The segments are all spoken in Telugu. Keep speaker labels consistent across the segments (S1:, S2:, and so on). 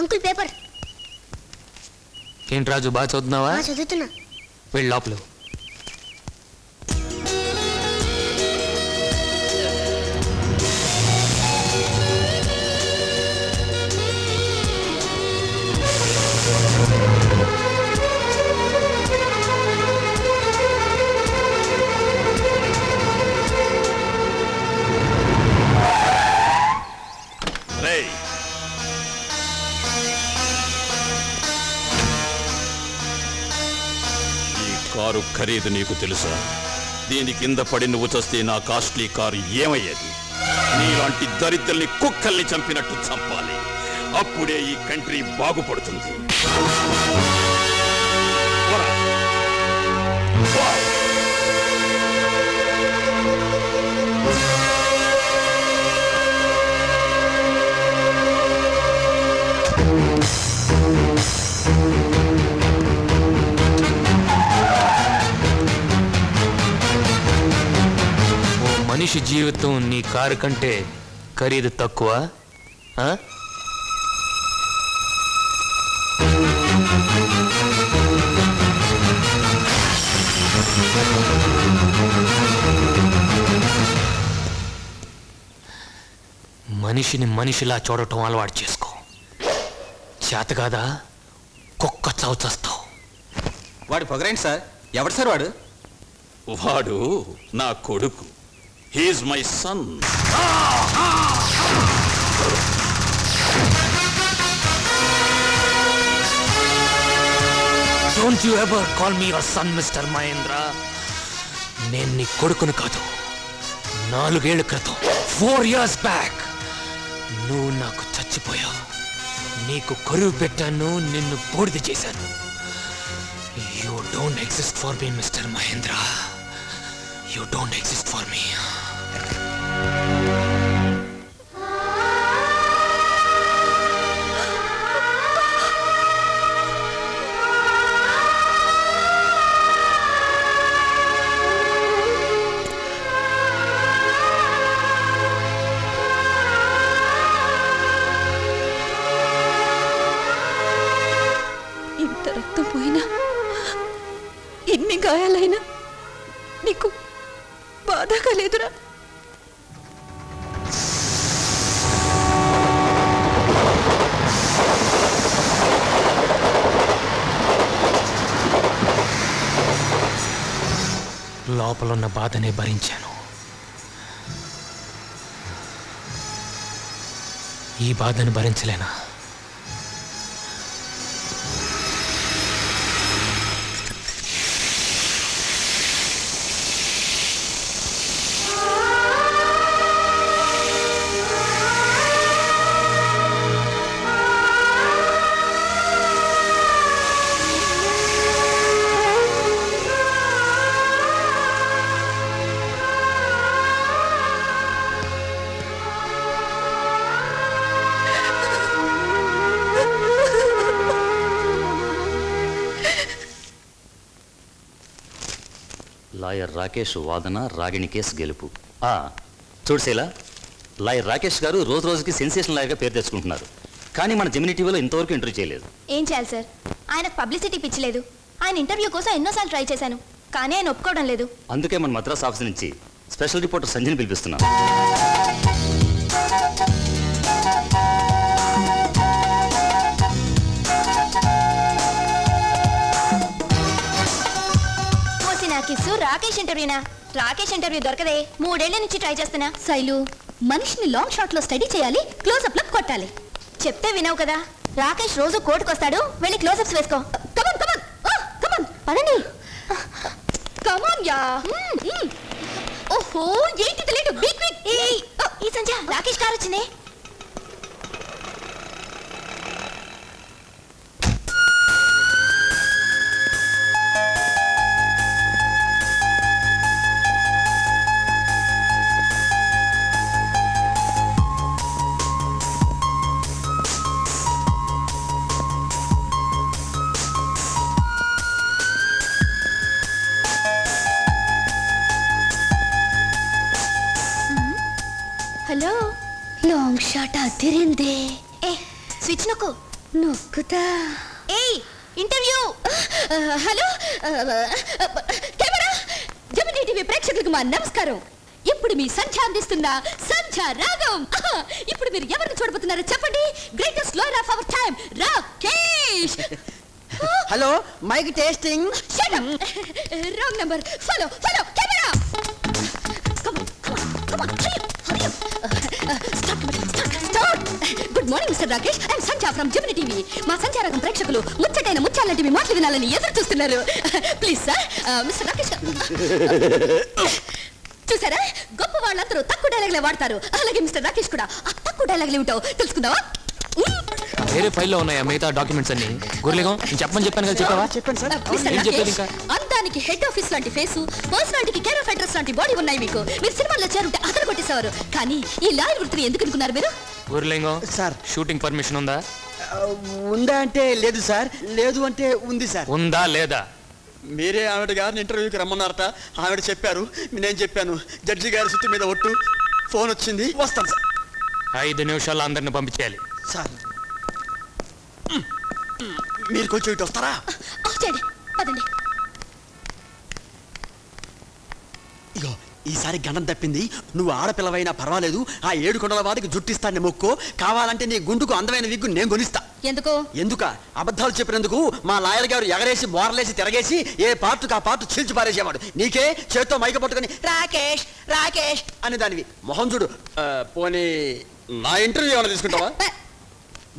S1: Uncle paper.
S2: ఏంటి రాజు, బాగా చదువుతున్నావా?
S1: చదువుతున్నా.
S2: వెళ్ళి లోపల.
S3: కారు ఖరీదు నీకు తెలుసా? దీని కింద పడి నువ్వు చస్తే నా కాస్ట్లీ కారు ఏమయ్యేది? నీలాంటి దరిద్రుల్ని కుక్కల్ని చంపినట్టు చంపాలి. అప్పుడే ఈ కంట్రీ బాగుపడుతుంది.
S2: మనిషి జీవితం నీ కారు కంటే ఖరీదు తక్కువ? మనిషిని మనిషిలా చూడటం అలవాటు చేసుకో. చేతగాదా కుక్క చౌచస్తావు.
S4: వాడు పొగరేంటి సార్? ఎవడు సార్ వాడు?
S3: వాడు నా కొడుకు. He is my son.
S2: Don't you ever call me your son, Mr. Mahendra. నేను నీ కొడుకును కాదు. 4 ఏళ్ల క్రితం 4 years back నువ్వు నాకు చచ్చిపోయావు. నీకు కరువు పెట్టాను, నిన్ను బూడిద చేశాను. You don't exist for me, Mr. Mahendra. You don't exist for me.
S5: ఇంత రక్తం పోయినా, ఎన్ని గాయాలైనా నీకు బాధగా లేదురా?
S2: లోపలున్న బాధనే భరించాను. ఈ బాధను భరించలేనా?
S6: లాయర్ రాకేష్ వాదన, రాగిణి కేసు గెలుపు. చూడసేలా, లాయర్ రాకేష్ గారు రోజు రోజుకి సెన్సేషన్ లాయర్గా పేరు తెచ్చుకుంటున్నారు. కానీ మన జెమినీ టీవీలో ఇంతవరకు ఇంటర్వ్యూ చేయలేదు.
S7: ఏం చేయాలి సార్? ఆయనకు పబ్లిసిటీ పిచ్చలేదు. ఆయన ఇంటర్వ్యూ కోసం ఎన్నోసార్లు ట్రై చేశాను, కానీ ఆయన ఒప్పుకోవడం లేదు.
S6: అందుకే మన మద్రాస్ ఆఫీస్ నుంచి స్పెషల్ రిపోర్టర్ సంజయ్ని పిలిపిస్తున్నాం.
S7: రాకేష్ ఇంటర్వ్యూనా? రాకేష్ ఇంటర్వ్యూ దొరకదే. 3 ఏళ్ల నుంచి ట్రై చేస్తున్నా.
S5: శైలు, మనిషిని లాంగ్ షాట్ లో స్టడీ చేయాలి, క్లోజ్అప్ లో కొట్టాలి.
S7: చెప్తే వినవు కదా. రాకేష్ రోజు కోర్టుకు వస్తాడు, వెళ్ళి క్లోజ్అప్స్ వేసుకో.
S5: కమాన్ కమాన్ కమాన్, పదండి. Come on yeah. ఓహో, ఏంటి తెలియదు. Big big.
S7: ఈ సంధ్య రాకేష్ కార్ వచ్చింది.
S5: హలో, లాంగ్ షాట్ అదిరిందే.
S7: స్విచ్ నొక్కు.
S5: నొక్కుతా.
S7: ఏయ్ interview.
S5: Hello camera, Gemini TV ప్రేక్షకులకు మా నమస్కారం. ఇప్పుడు మీ సంధ్య అందిస్తున్న సంధ్య రాగం. ఇప్పుడు మీరు ఎవరిని చూడబోతున్నారో చెప్పండి. Greatest lawyer of our time, Rakesh.
S1: Hello, mic testing.
S5: Shut up. Wrong number. Follow follow camera. Come on come on Hari start. Good morning mister Rakesh. I'm Sandhya from Gemini TV. మా సంధ్య రాగం ప్రేక్షకులు ముచ్చటైన ముత్యాలంటి మీ మాటలు వినాలని ఎదురు చూస్తున్నారు. Please sir, mister Rakesh. చూసారా, గొప్ప వాళ్ళందరూ తక్కువ డైలాగులే వాడతారు. అలాగే మిస్టర్ రాకేష్ కూడా ఆ తక్కువ డైలాగులు ఏమిటో తెలుసుకుందావా?
S2: వేరే ఫైల్లో ఉన్నాయా మిగతా డాక్యుమెంట్స్ అన్ని? గుర్లిగం నేను చెప్పమని చెప్పాను కదా, చెప్పావా?
S1: చెప్పండి సార్.
S5: మిస్టర్
S2: ఏం చెప్పేది
S5: రాకేష్,
S2: ఇంకా?
S5: అందానికి హెడ్ ఆఫీస్ లాంటి ఫేసు, పర్సనాలిటీకి కేర్ ఆఫ్ అడ్రస్ లాంటి బాడీ ఉన్నాయి మీకు. మీరు సినిమాల్లో చేరుంటే అతను కొట్టేసేవారు. కానీ ఈ లాయర్ వృత్తిని ఎందుకు అనుకున్నారు మీరు?
S2: గుర్లింగం
S1: సార్.
S2: షూటింగ్ పర్మిషన్ ఉందా?
S1: ఉందా అంటే లేదు సార్, లేదు అంటే ఉంది సార్.
S2: ఉందా లేదా?
S1: మీరే ఆవిడ గారిని ఇంటర్వ్యూకి రమ్మన్నారట. ఆవిడ చెప్పారు, నేను చెప్పాను. జడ్జి గారి సుత్తి మీద ఒట్టు. ఫోన్ వచ్చింది, వస్తాను సార్.
S2: 5 నిమిషాల్లో అందరిని పంపించేయాలి.
S1: సార్ మీరు కొంచెం ఇటు వస్తారా?
S5: చేయండి, పదండి.
S1: ఇగో ఈసారి గణం తప్పింది. నువ్వు ఆడపిల్లవైనా పర్వాలేదు, ఆ 7 కొండల వారికి జుట్టిస్తాను మొక్కు. కావాలంటే నీ గుండుకు అందమైన విగ్గు నేను కొనిస్తా.
S5: ఎందుకు?
S1: ఎందుక? అబద్ధాలు చెప్పినందుకు మా లాయర్ గారు ఎగరేసి బోర్లేసి తిరగేసి ఏ పార్టుకు ఆ పార్టు చీల్చి పారేసేవాడు. నీకే చేత్తో మైక పట్టుకొని రాకేష్ రాకేష్ అని దానివి మొహం చూడు. పోనీ నా ఇంటర్వ్యూ ఏమైనా తీసుకుంటావా?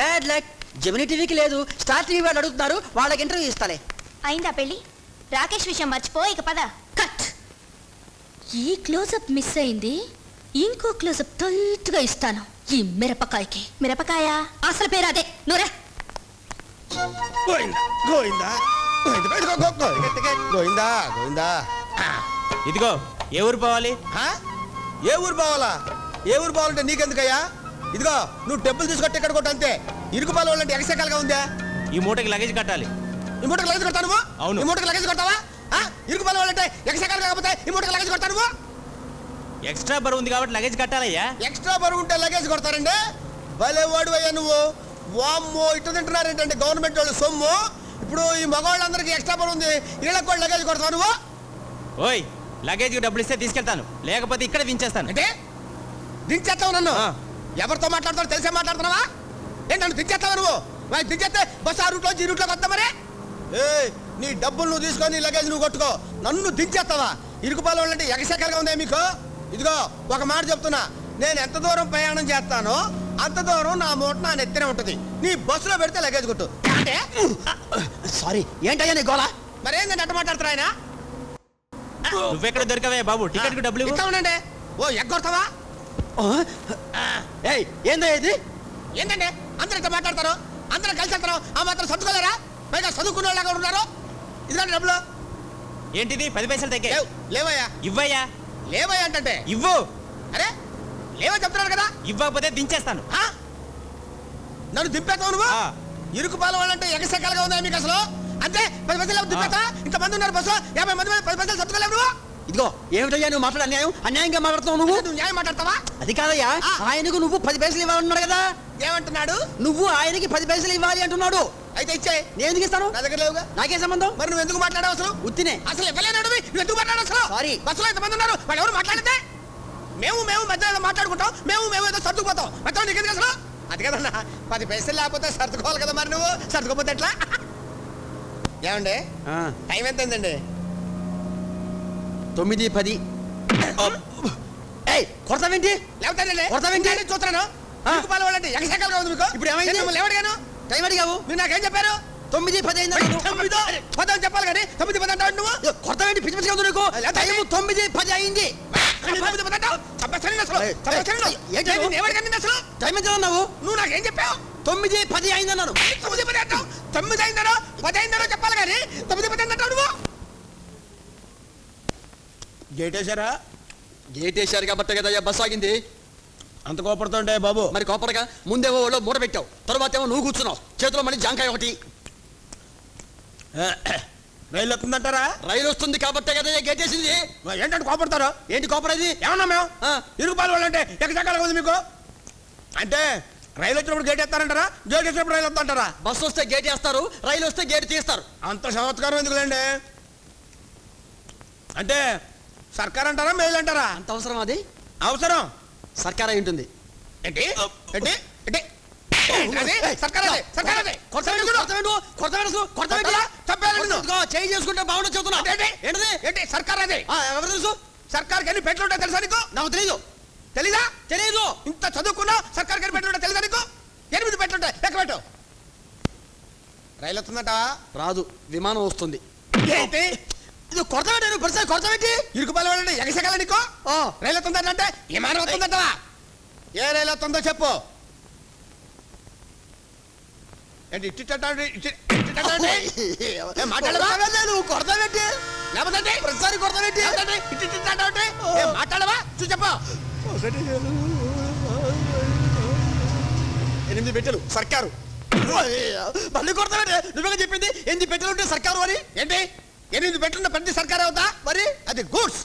S1: Bad luck. జమినీ టీవీకి లేదు, స్టార్ టీవీ వాళ్ళు అడుగుతున్నారు, వాళ్ళకి ఇంటర్వ్యూ ఇస్తాలే.
S7: అయిందా పెళ్ళి? రాకేష్ విషయం మర్చిపో, ఇక పద.
S5: కట్. ఈ క్లోజప్ మిస్ అయింది. ఇంకో క్లోజప్ టైట్ గా ఇస్తాను ఈ మిరపకాయకి.
S7: మిరపకాయ
S5: అసలు పేరు అదే. నూరా.
S8: గోయిందా గోయిందా గోయిందా గోయిందా.
S4: ఇదిగో ఏ ఊరు పోవాలి?
S8: ఏ ఊరు పోవాలా? ఏ ఊరు పోవాలంటే నీకెందుకయ్యా? ఇదిగో నువ్వు డబ్బులు తీసుకొట్టి ఎక్కడ కొట్టు అంతే. ఇరుకు పాలు వాళ్ళంటే ఎగసెకాలుగా ఉందా?
S4: ఈ మూటకి లగేజ్ కట్టాలి.
S8: ఈ మూటకు లగేజ్ కొడతాను.
S4: అవును.
S8: ఈ మూటకు లగేజ్ కొడతావా? ఇరుకు పాలు వాళ్ళంటే ఎగసెకాలు కాకపోతే ఈ మూటకు లగేజ్ కొడతాను.
S4: ఎక్స్ట్రా బరువు ఉంది కాబట్టి లగేజ్ కట్టాలయ్యా.
S8: ఎక్స్ట్రా బరువు ఉంటే లగేజ్ కొడతారండి. భలే వాడు అయ్యా నువ్వు. వామ్మో ఇటు తింటున్నారేంటంటే గవర్నమెంట్ వాళ్ళు సొమ్ము. ఇప్పుడు ఈ మగవాళ్ళందరికీ ఎక్స్ట్రా బరువు ఉంది, వీళ్ళకి కూడా లగేజ్ కొడతావు నువ్వు.
S4: ఓయ్, లగేజ్కి డబ్బులు ఇస్తే తీసుకెళ్తాను, లేకపోతే ఇక్కడ దించేస్తాను.
S8: అంటే దించేస్తావు నన్ను? ఎవరితో మాట్లాడతావు తెలిసే మాట్లాడుతున్నావా? ఏంటి నన్ను దించేస్తావా నువ్వు? దించేస్తే బస్ ఆ రూట్లో ఈ రూట్లోకి వస్తా మరి. నీ డబ్బులు నువ్వు తీసుకొని లగేజ్ నువ్వు కొట్టుకో. నన్ను దించేస్తావా? ఇరుకుపాలు వాళ్ళంటే ఎగసెకలుగా ఉందా మీకు? ఇదిగో ఒక మాట చెప్తున్నా, నేను ఎంత దూరం ప్రయాణం చేస్తానో అంత దూరం నా మూట నా నెత్తినే ఉంటుంది. నీ బస్సులో పెడితే లగేజ్ కొట్టు. అంటే
S1: సారీ, ఏంటయ్యా నీ గోళ?
S8: మరేందంటే అట్ట మాట్లాడతారా ఆయన?
S4: నువ్వెక్కడ దొరకవే బాబు, టికెట్ కు డబ్బులు ఇవ్వు.
S8: ఇట్లా ఉండండి. ఓ ఎగ్గొడతావా?
S1: ఏయ్, ఏందో ఇది?
S8: ఏంటంటే అందరూ ఇట్లా మాట్లాడతారు, అందరూ కలిసి వెళ్తారు, ఆ మాత్రం చదువుకోలేరా? పైగా చదువుకునే వాళ్ళగా ఉన్నారు. ఇదిగోండి డబ్బులు.
S4: ఏంటిది? 10 పైసలు తగ్గే.
S8: లేవయ్యా
S4: ఇవ్వయ్యా.
S8: లేవయ్యా అంటే
S4: ఇవ్వు.
S8: అరే లేవా చెప్తున్నాను కదా.
S4: ఇవ్వకపోతే దించేస్తాను.
S8: నన్ను దింపేస్తావు నువ్వు?
S4: ఆ.
S8: ఇరుకు పాలు వాళ్ళంటే ఎగసెక్కలుగా ఉందా మీకు అసలు? అంతే 10 పైసలు దింపేస్తా. ఇంతమంది ఉన్నారు బస్సు, 50 మంది 10 పైసలు చదువుకోలేవు నువ్వు.
S1: ఇదిగో ఏమిటయ్యా నువ్వు మాట్లాడే అన్యాయం? అన్యాయంగా మాట్లాడుతున్నావు నువ్వు.
S8: నువ్వు న్యాయం మాట్లాడతావా?
S1: అది కాదయ్యా, ఆయనకు నువ్వు 10 పైసలు ఇవ్వాలన్నాడు కదా.
S8: ఏమంటున్నాడు?
S1: నువ్వు ఆయనకి 10 పైసలు ఇవ్వాలి అంటున్నాడు.
S8: అయితే ఇచ్చే.
S1: నేను ఎందుకు ఇస్తాను?
S8: నా దగ్గర లేవుగా.
S1: నాకే సంబంధం?
S8: మరి నువ్వు ఎందుకు మాట్లాడావు అసలు?
S1: ఉత్తినే.
S8: అసలు ఇవ్వలేనాడు నువ్వు ఎందుకు మాట్లాడావు అసలు?
S1: సారీ.
S8: బస్సులో ఎంతమంది ఉన్నారు, వాళ్ళు ఎవరు మాట్లాడితే? మేము మధ్యలో ఏదో మాట్లాడుకుంటాం, మేము ఏదో సర్దుకుపోతాం. మొత్తం నీకెందుకు అసలు? అది కదన్నా, 10 పైసలు లేకపోతే సర్దుకోవాలి కదా. మరి నువ్వు సర్దుకోపోతే ఎట్లా? ఏమండి టైం ఎంత అయిందండి?
S1: 9:10. ఏయ్, కొడతావేంటి? కొడతావేంటి?
S8: చూస్తున్నాను. ఇరుకుపాలు వాళ్ళంటే ఎగసెక్కలుగా ఉంది మీకు.
S1: ఇప్పుడు ఏమైంది?
S8: మిమ్మల్ని ఎవడిగాను?
S1: టైం అడిగావు,
S8: మీరు నాకేం చెప్పారు?
S1: 9:10 అయిందా?
S8: 9 అని చెప్పాలి కానీ 9 అంటావు నువ్వు.
S1: కొడతావేంటి? పిచ్చి పిచ్చిగా ఉంది నీకు. టైం 9:10 అయింది.
S8: 9 అంటావు. చంపేస్తాను అసలు. చంపేస్తాను.
S1: ఏంటి నువ్వు?
S8: నేను ఎవడికి అందింది అసలు?
S1: టైం ఎంత అన్నావు?
S8: నువ్వు నాకేం చెప్పావు?
S1: 9:10 అయిందన్నాను.
S8: 9 అంటావు. 9 అయిందనో 10 అయిందనో చెప్పాలి కానీ 9 అంటావు నువ్వు. గేటేశారా?
S1: గేట్ వేశారు కాబట్టి కదా బస్ ఆగింది.
S8: అంత కోపడుతుంటే బాబు.
S1: మరి కోపడగా ముందేమో వాళ్ళు మూట పెట్టావు, తర్వాత ఏమో నువ్వు కూర్చున్నావు, చేతిలో మళ్ళీ జాంకాయ ఒకటి.
S8: రైలు వస్తుందంటారా?
S1: రైలు వస్తుంది కాబట్టి కదా గేట్ వేసింది.
S8: ఏంటంటే కోపడతారు?
S1: ఏంటి కోపడది?
S8: ఏమన్నా మేము
S1: ఆ.
S8: ఇరుకుపాలు వాళ్ళంటే ఎక్కడికలా ఉంది మీకు. అంటే రైలు వచ్చినప్పుడు గేట్ ఎత్తారంటారా గేట్ వచ్చినప్పుడు రైలు వద్దంటారా
S1: బస్సు వస్తే గేట్ వేస్తారు, రైలు వస్తే గేట్ తీస్తారు.
S8: అంత చమత్కారం ఎందుకులేండి అంటే సర్కార్ అంటారా మెయిల్ అంటారా
S1: అంత అవసరం అది?
S8: అవసరం
S1: సర్కార్ అయి ఉంటుంది.
S8: ఏంటి ఏంటి ఏంటి అది? సర్కార్ అదే, సర్కార్ అదే. చంపేయాలి నిన్ను.
S1: చేంజ్ చేసుకుంటే బాగుండదు చెబుతున్నా.
S8: ఏంటి?
S1: ఏంటిది?
S8: ఏంటి సర్కార్ అదే?
S1: ఎవరు తెలుసు?
S8: సర్కార్కి ఎన్ని పెట్లు ఉంటాయి తెలుసా నీకు?
S1: నాకు తెలీదు.
S8: తెలీదా?
S1: తెలీదు.
S8: ఇంత చదువుకున్నా సర్కార్కి ఎన్ని పెట్లు ఉంటాయి తెలుసా నీకు? 8 పెట్లు ఉంటాయి, లెక్క పెట్టు. రైలు వస్తుందట?
S1: రాదు, విమానం వస్తుంది.
S8: ఏంటి
S1: ఇది కొరత పెట్టి పరిస్థితి కొరత పెట్టి
S8: ఇరుకుపాలు పడండి ఎగసగల నీకు? రైలు వస్తుందట అంటే విమానం వస్తుందట. ఏ రైలు వస్తుందో చెప్పు. ఏంటి మాట్లాడవా?
S1: నువ్వు కొరత పెట్టి
S8: లేకపోతే
S1: ప్రతిసారి కొరత పెట్టి
S8: మాట్లాడవా? చూసి చెప్పు.
S1: 8 పెట్టెలు సర్కారు. మళ్ళీ కొరత పెట్టి నువ్వే చెప్పింది 8 పెట్టెలు ఉంటే సర్కారు అని.
S8: ఏంటి 8 పెట్లున్న ప్రతి సర్కార్ అవుతా?
S1: మరి
S8: అది గూడ్స్.